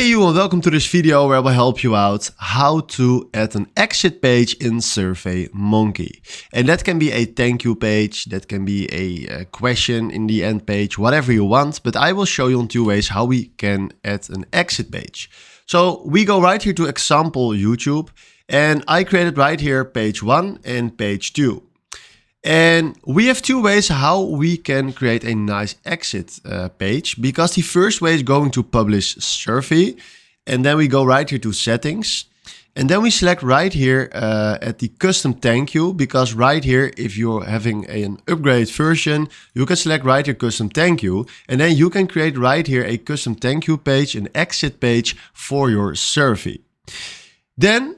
Hey you, and welcome to this video where I will help you out how to add an exit page in SurveyMonkey. And that can be a thank you page, that can be a question in the end page, whatever you want. But I will show you in two ways how we can add an exit page. So we go right here to example YouTube, and I created right here page 1 and page 2. And we have two ways how we can create a nice exit page, because the first way is going to publish survey, and then we go right here to settings, and then we select right here at the custom thank you, because right here if you're having an upgraded version you can select right here custom thank you, and then you can create right here a custom thank you page, an exit page for your survey. Then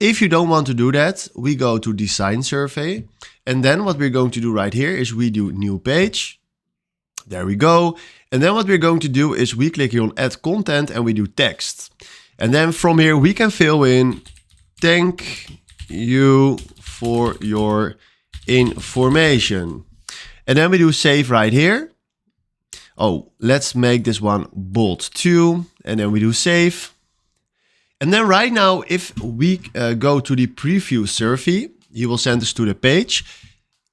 if you don't want to do that, we go to design survey. And then what we're going to do right here is we do new page. There we go. And then what we're going to do is we click here on add content and we do text. And then from here we can fill in thank you for your information. And then we do save right here. Oh, let's make this one bold too. And then we do save. And then right now, if we go to the preview survey, he will send us to the page.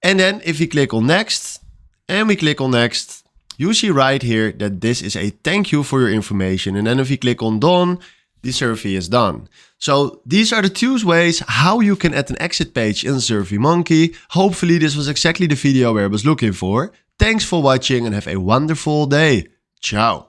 And then if we click on next and we click on next, you see right here that this is a thank you for your information. And then if you click on done, the survey is done. So these are the two ways how you can add an exit page in SurveyMonkey. Hopefully this was exactly the video where I was looking for. Thanks for watching and have a wonderful day. Ciao.